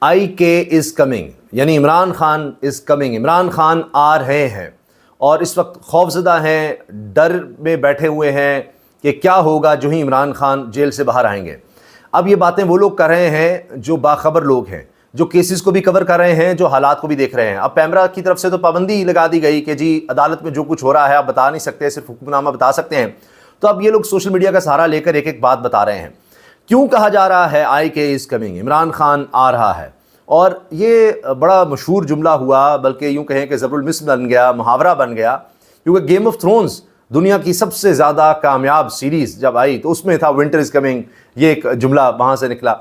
IK is coming, یعنی عمران خان از coming, Imran Khan آ رہے ہیں، اور اس وقت خوفزدہ ہیں، ڈر میں بیٹھے ہوئے ہیں کہ کیا ہوگا جو ہی عمران خان جیل سے باہر آئیں گے۔ اب یہ باتیں وہ لوگ کر رہے ہیں جو باخبر لوگ ہیں، جو کیسز کو بھی کور کر رہے ہیں، جو حالات کو بھی دیکھ رہے ہیں۔ اب پیمرا کی طرف سے تو پابندی لگا دی گئی کہ جی عدالت میں جو کچھ ہو رہا ہے آپ بتا نہیں سکتے، صرف حکم نامہ بتا سکتے ہیں۔ تو اب یہ لوگ سوشل میڈیا کا سہارا لے کر ایک ایک بات بتا رہے ہیں۔ کیوں کہا جا رہا ہے IK is coming, Imran Khan آ رہا ہے؟ اور یہ بڑا مشہور جملہ ہوا، بلکہ یوں کہیں کہ ضرب المثل بن گیا، محاورہ بن گیا، کیونکہ گیم آف تھرونز دنیا کی سب سے زیادہ کامیاب سیریز جب آئی تو اس میں تھا ونٹر از کمنگ، یہ ایک جملہ وہاں سے نکلا۔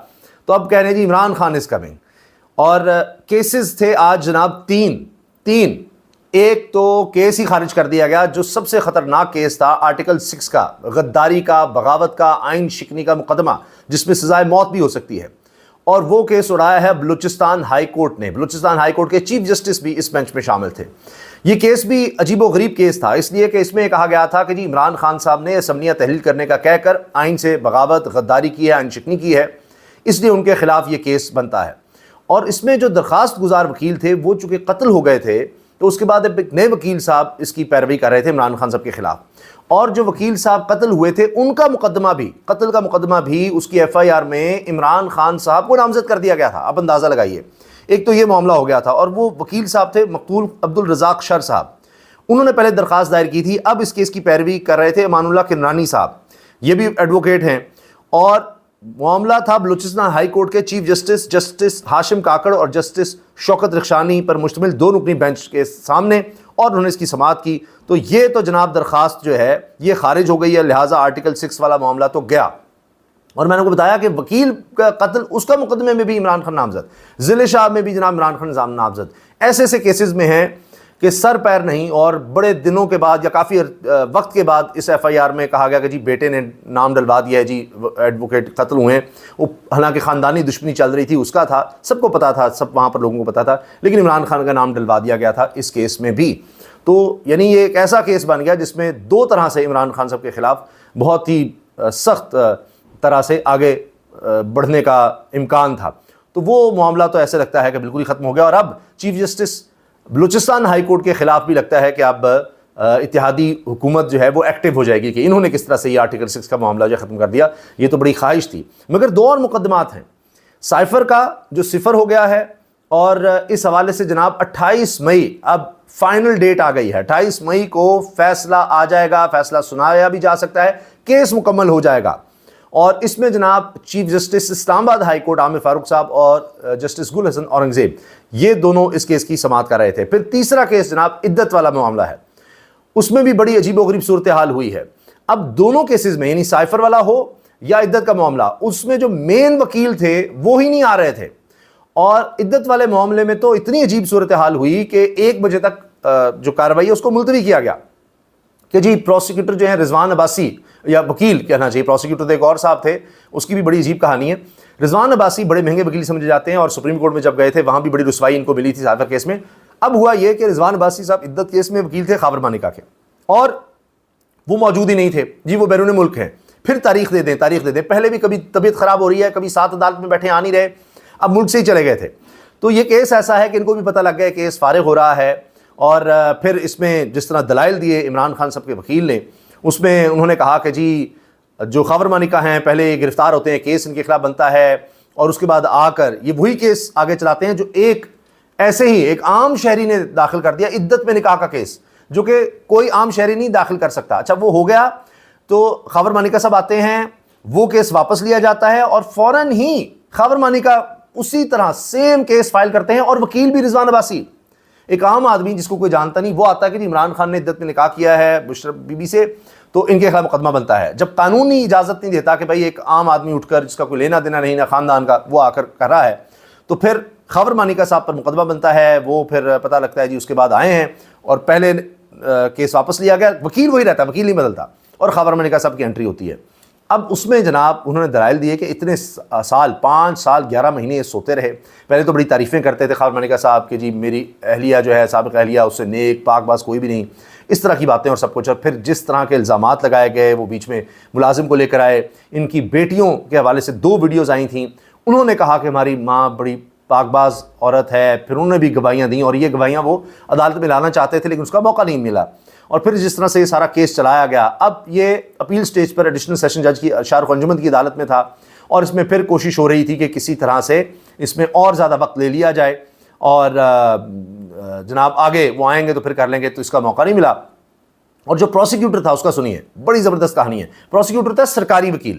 تو اب کہہ رہے ہیں جی عمران خان از کمنگ، اور کیسز تھے آج جناب تین۔ ایک تو کیس ہی خارج کر دیا گیا جو سب سے خطرناک کیس تھا، آرٹیکل 6 کا، غداری کا، بغاوت کا، آئین شکنی کا مقدمہ جس میں سزائے موت بھی ہو سکتی ہے، اور وہ کیس اڑایا ہے بلوچستان ہائی کورٹ نے۔ بلوچستان ہائی کورٹ کے چیف جسٹس بھی اس بینچ میں شامل تھے۔ یہ کیس بھی عجیب و غریب کیس تھا، اس لیے کہ اس میں کہا گیا تھا کہ جی عمران خان صاحب نے اسمبلیاں تحلیل کرنے کا کہہ کر آئین سے بغاوت، غداری کی ہے، آئین شکنی کی ہے، اس لیے ان کے خلاف یہ کیس بنتا ہے۔ اور اس میں جو درخواست گزار وکیل تھے وہ چونکہ قتل ہو گئے تھے، تو اس کے بعد اب ایک نئے وکیل صاحب اس کی پیروی کر رہے تھے عمران خان صاحب کے خلاف، اور جو وکیل صاحب قتل ہوئے تھے ان کا مقدمہ بھی، قتل کا مقدمہ بھی اس کی FIR میں عمران خان صاحب کو نامزد کر دیا گیا تھا۔ اب اندازہ لگائیے، ایک تو یہ معاملہ ہو گیا تھا، اور وہ وکیل صاحب تھے مقتول عبدالرزاق شر صاحب، انہوں نے پہلے درخواست دائر کی تھی، اب اس کیس کی پیروی کر رہے تھے امان اللہ کنرانی صاحب، یہ بھی ایڈوکیٹ ہیں، اور معاملہ تھا بلوچستان ہائی کورٹ کے چیف جسٹس ہاشم کاکڑ اور جسٹس شوکت رخشانی پر مشتمل 2 رکنی بینچ کے سامنے، اور انہوں نے اس کی سماعت کی۔ تو یہ تو جناب درخواست جو ہے یہ خارج ہو گئی ہے، لہٰذا آرٹیکل 6 والا معاملہ تو گیا۔ اور میں نے کو بتایا کہ وکیل کا قتل، اس کا مقدمے میں بھی عمران خان نامزد، ضلع شاہ میں بھی جناب عمران خان نامزد، ایسے کیسز میں ہیں کہ سر پیر نہیں، اور بڑے دنوں کے بعد یا کافی وقت کے بعد اس FIR میں کہا گیا کہ جی بیٹے نے نام ڈلوا دیا ہے، جی ایڈوکیٹ قتل ہوئے ہیں۔ وہ حالانکہ خاندانی دشمنی چل رہی تھی، اس کا تھا، سب کو پتا تھا، سب وہاں پر لوگوں کو پتا تھا، لیکن عمران خان کا نام ڈلوا دیا گیا تھا اس کیس میں بھی۔ تو یعنی یہ ایک ایسا کیس بن گیا جس میں 2 طرح سے عمران خان صاحب کے خلاف بہت ہی سخت طرح سے آگے بڑھنے کا امکان تھا۔ تو وہ معاملہ تو ایسے لگتا ہے کہ بالکل ہی ختم ہو گیا، اور اب chief justice Balochistan high court کے خلاف بھی لگتا ہے کہ اب اتحادی حکومت جو ہے وہ ایکٹیو ہو جائے گی کہ انہوں نے کس طرح سے یہ آرٹیکل 6 کا معاملہ جو ختم کر دیا۔ یہ تو بڑی خواہش تھی، مگر 2 اور مقدمات ہیں۔ سائفر کا جو صفر ہو گیا ہے، اور اس حوالے سے جناب 28 مئی اب فائنل ڈیٹ آ گئی ہے، 28 مئی کو فیصلہ آ جائے گا، فیصلہ سنایا بھی جا سکتا ہے، کیس مکمل ہو جائے گا۔ اور اس میں جناب چیف جسٹس اسلام آباد ہائی کورٹ عامر فاروق صاحب اور جسٹس گل حسن اورنگزیب، یہ دونوں اس کیس کی سماعت کر رہے تھے۔ پھر تیسرا کیس جناب عدت والا معاملہ ہے، اس میں بھی بڑی عجیب و غریب صورتحال ہوئی ہے۔ اب دونوں کیسز میں، یعنی سائفر والا ہو یا عدت کا معاملہ، اس میں جو مین وکیل تھے وہ ہی نہیں آ رہے تھے، اور عدت والے معاملے میں تو اتنی عجیب صورتحال ہوئی کہ 1 بجے تک جو کارروائی ہے اس کو ملتوی کیا گیا کہ جی پروسیکیوٹر جو ہیں رضوان عباسی، یا وکیل کہنا چاہیے، پروسیکیوٹر تو ایک اور صاحب تھے، اس کی بھی بڑی عجیب کہانی ہے۔ رضوان عباسی بڑے مہنگے وکیل سمجھے جاتے ہیں، اور سپریم کورٹ میں جب گئے تھے وہاں بھی بڑی رسوائی ان کو ملی تھی سائفر کیس میں۔ اب ہوا یہ کہ رضوان عباسی صاحب عدت کیس میں وکیل تھے خاور مانیکا کے، اور وہ موجود ہی نہیں تھے، جی وہ بیرون ملک ہیں۔ پھر تاریخ دے دیں، پہلے بھی کبھی طبیعت خراب ہو رہی ہے، کبھی 7 عدالت میں بیٹھے آ نہیں رہے، اب ملک سے ہی چلے گئے تھے۔ تو یہ کیس ایسا ہے کہ ان کو بھی پتہ لگ گیا کیس فارغ ہو رہا ہے، اور پھر اس میں جس طرح دلائل دیے عمران خان صاحب کے وکیل نے، اس میں انہوں نے کہا کہ جی جو خاور مانیکا ہیں پہلے گرفتار ہوتے ہیں، کیس ان کے خلاف بنتا ہے، اور اس کے بعد آ کر یہ وہی کیس آگے چلاتے ہیں جو ایسے ہی ایک عام شہری نے داخل کر دیا، عدت میں نکاح کا کیس، جو کہ کوئی عام شہری نہیں داخل کر سکتا۔ اچھا وہ ہو گیا تو خاور مانیکا صاحب آتے ہیں، وہ کیس واپس لیا جاتا ہے، اور فوراً ہی خاور مانیکا اسی طرح سیم کیس فائل کرتے ہیں، اور وکیل بھی رضوان عباسی، ایک عام آدمی جس کو کوئی جانتا نہیں، وہ آتا ہے کہ عمران خان نے عدت میں نکاح کیا ہے بشرا بی بی سے، تو ان کے خلاف مقدمہ بنتا ہے۔ جب قانونی اجازت نہیں دیتا کہ بھائی ایک عام آدمی اٹھ کر جس کا کوئی لینا دینا نہیں نہ خاندان کا، وہ آ کر کر رہا ہے، تو پھر خاور مانیکا صاحب پر مقدمہ بنتا ہے۔ وہ پھر پتہ لگتا ہے جی اس کے بعد آئے ہیں، اور پہلے کیس واپس لیا گیا، وکیل وہی رہتا ہے، وکیل نہیں بدلتا، اور خاور مانیکا صاحب کی انٹری ہوتی ہے۔ اب اس میں جناب انہوں نے دلائل دیے کہ اتنے سال 5 سال 11 مہینے یہ سوتے رہے۔ پہلے تو بڑی تعریفیں کرتے تھے خاور مانیکا صاحب کہ جی میری اہلیہ جو ہے سابق اہلیہ اس سے نیک پاک باز کوئی بھی نہیں، اس طرح کی باتیں اور سب کچھ۔ اور پھر جس طرح کے الزامات لگائے گئے، وہ بیچ میں ملازم کو لے کر آئے، ان کی بیٹیوں کے حوالے سے 2 ویڈیوز آئی تھیں، انہوں نے کہا کہ ہماری ماں بڑی پاک باز عورت ہے، پھر انہوں نے بھی گواہیاں دیں اور یہ گواہیاں وہ عدالت میں لانا چاہتے تھے لیکن اس کا موقع نہیں ملا، اور پھر جس طرح سے یہ سارا کیس چلایا گیا، اب یہ اپیل سٹیج پر ایڈیشنل سیشن جج کی شاہ رخ انجمن کی عدالت میں تھا، اور اس میں پھر کوشش ہو رہی تھی کہ کسی طرح سے اس میں اور زیادہ وقت لے لیا جائے اور جناب آگے وہ آئیں گے تو پھر کر لیں گے، تو اس کا موقع نہیں ملا۔ اور جو پروسیکیوٹر تھا اس کا سنیے، بڑی زبردست کہانی ہے۔ پروسیکیوٹر تھا سرکاری وکیل،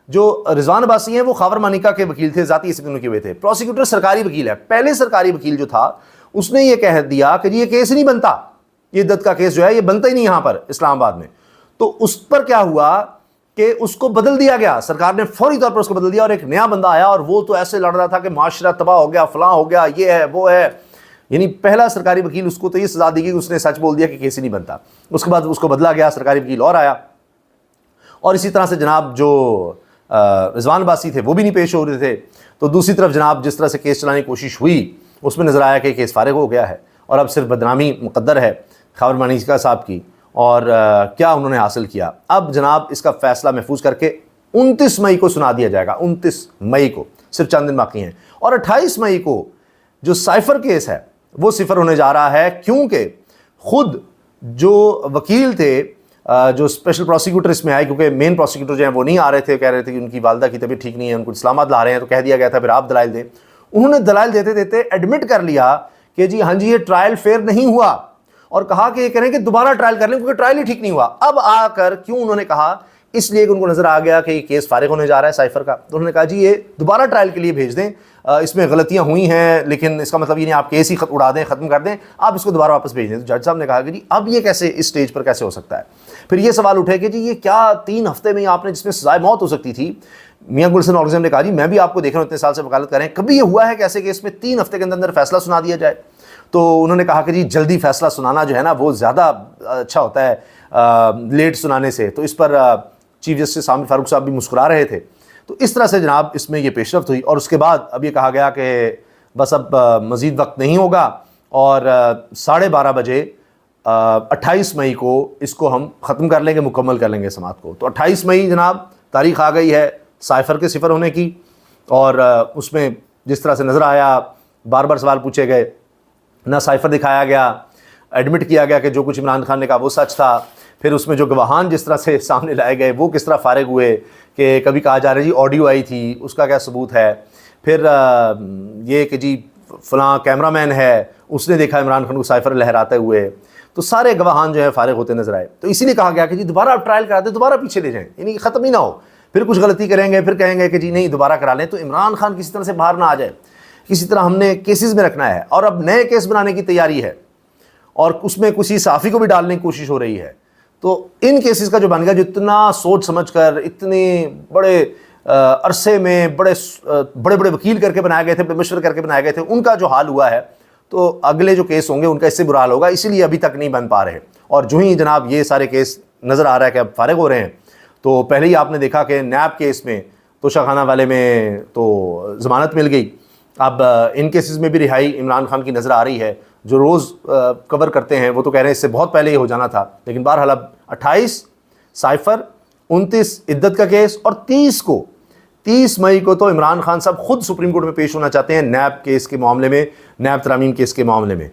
جو رضوان عباسی ہیں وہ خاور مانیکا کے وکیل تھے، ذاتی اس کے ہوئے تھے۔ پروسیکیوٹر سرکاری وکیل ہے، پہلے سرکاری وکیل جو تھا اس نے یہ کہہ دیا کہ یہ کیس نہیں بنتا، یہ عدت کا کیس جو ہے یہ بنتا ہی نہیں یہاں پر اسلام آباد میں۔ تو اس پر کیا ہوا کہ اس کو بدل دیا گیا، سرکار نے فوری طور پر اس کو بدل دیا، اور ایک نیا بندہ آیا اور وہ تو ایسے لڑ رہا تھا کہ معاشرہ تباہ ہو گیا، فلاں ہو گیا، یہ ہے وہ ہے، یعنی پہلا سرکاری وکیل اس کو تو یہ سزا دی گئی کہ اس نے سچ بول دیا کہ کیس ہی نہیں بنتا۔ اس کے بعد اس کو بدلا گیا، سرکاری وکیل اور آیا، اور اسی طرح سے جناب جو رضوان عباسی تھے وہ بھی نہیں پیش ہو رہے تھے۔ تو دوسری طرف جناب جس طرح سے کیس چلانے کی کوشش ہوئی اس میں نظر آیا کہ کیس فارغ ہو گیا ہے اور اب صرف بدنامی مقدر ہے خاور مانیکا صاحب کی، اور کیا انہوں نے حاصل کیا۔ اب جناب اس کا فیصلہ محفوظ کر کے 29 مئی کو سنا دیا جائے گا، 29 مئی کو، صرف چند دن باقی ہیں، اور 28 مئی کو جو سائفر کیس ہے وہ صفر ہونے جا رہا ہے، کیونکہ خود جو وکیل تھے جو اسپیشل پروسیکیوٹر اس میں آئے، کیونکہ مین پروسیکیوٹر جو ہیں وہ نہیں آ رہے تھے، کہہ رہے تھے کہ ان کی والدہ کی طبیعت ٹھیک نہیں ہے، ان کو اسلام آباد لا رہے ہیں، تو کہہ دیا گیا تھا پھر آپ دلائل دیں۔ انہوں نے دلائل دیتے دیتے ایڈمٹ کر لیا کہ جی ہاں جی یہ ٹرائل فیئر نہیں ہوا، اور کہا کہ یہ کہہ رہے ہیں کہ دوبارہ ٹرائل کر لیں کیونکہ ٹرائل ہی ٹھیک نہیں ہوا۔ اب آ کر کیوں انہوں نے کہا، اس لیے کہ ان کو نظر آ گیا کہ یہ کیس فارغ ہونے جا رہا ہے سائفر کا، تو انہوں نے کہا جی یہ دوبارہ ٹرائل کے لیے بھیج دیں، اس میں غلطیاں ہوئی ہیں لیکن اس کا مطلب یہ نہیں آپ کیس ہی اڑا دیں، ختم کر دیں، آپ اس کو دوبارہ واپس بھیج دیں۔ تو جج صاحب نے کہا کہ جی اب یہ کیسے اس سٹیج پر کیسے ہو سکتا ہے؟ پھر یہ سوال اٹھے کہ جی یہ کیا 3 ہفتے میں آپ نے جس میں سزائے موت ہو سکتی تھی؟ میاں گلشن اورنگزیب نے کہا جی میں بھی آپ کو دیکھ رہا ہوں اتنے سال سے وکالت کر رہے ہیں، کبھی یہ ہوا ہے کہ ایسے کیس میں 3 ہفتے کے اندر فیصلہ سنا دیا جائے؟ تو انہوں نے کہا کہ جی جلدی فیصلہ سنانا جو ہے نا وہ زیادہ اچھا ہوتا ہے لیٹ سنانے سے۔ تو اس پر چیف جسٹس عامر فاروق صاحب بھی مسکرا رہے تھے۔ تو اس طرح سے جناب اس میں یہ پیش رفت ہوئی، اور اس کے بعد اب یہ کہا گیا کہ بس اب مزید وقت نہیں ہوگا، اور 12:30 بجے 28 مئی کو اس کو ہم ختم کر لیں گے، مکمل کر لیں گے سماعت کو۔ تو 28 مئی جناب تاریخ آ گئی ہے سائفر کے صفر ہونے کی، اور اس میں جس طرح سے نظر آیا بار بار سوال پوچھے گئے، نہ سائفر دکھایا گیا، ایڈمٹ کیا گیا کہ جو کچھ عمران خان نے کہا وہ سچ تھا، پھر اس میں جو گواہان جس طرح سے سامنے لائے گئے وہ کس طرح فارغ ہوئے، کہ کبھی کہا جا رہا ہے جی آڈیو آئی تھی اس کا کیا ثبوت ہے، پھر یہ کہ جی فلاں کیمرہ مین ہے اس نے دیکھا عمران خان کو سائفر لہراتے ہوئے، تو سارے گواہان جو ہیں فارغ ہوتے نظر آئے۔ تو اسی لیے کہا گیا کہ جی دوبارہ آپ ٹرائل کرا دیں، دوبارہ پیچھے لے جائیں، یعنی کہ ختم ہی نہ ہو، پھر کچھ غلطی کریں گے پھر کہیں گے کہ جی نہیں دوبارہ کرا لیں، تو عمران خان کسی طرح سے باہر نہ آ جائے، کسی طرح ہم نے کیسز میں رکھنا ہے، اور اب نئے کیس بنانے کی تیاری ہے، اور اس میں کسی صحافی کو بھی ڈالنے کی کوشش ہو رہی ہے۔ تو ان کیسز کا جو بن گیا، جو اتنا سوچ سمجھ کر اتنے بڑے عرصے میں بڑے بڑے وکیل کر کے بنائے گئے تھے، بڑے مشورے کر کے بنائے گئے تھے، ان کا جو حال ہوا ہے، تو اگلے جو کیس ہوں گے ان کا اس سے برا حال ہوگا، اسی لیے ابھی تک نہیں بن پا رہے۔ اور جو ہی جناب یہ سارے کیس نظر آ رہا ہے کہ اب فارغ ہو رہے ہیں، تو پہلے ہی آپ نے دیکھا کہ نیب کیس میں توشہ خانہ والے میں تو ضمانت مل گئی، اب ان کیسز میں بھی رہائی عمران خان کی نظر آ رہی ہے، جو روز کور کرتے ہیں وہ تو کہہ رہے ہیں اس سے بہت پہلے ہی ہو جانا تھا، لیکن بہرحال اب 28 سائفر، 29 عدت کا کیس، اور 30 مئی کو تو عمران خان صاحب خود سپریم کورٹ میں پیش ہونا چاہتے ہیں نیب کیس کے معاملے میں، نیب ترامیم کیس کے معاملے میں۔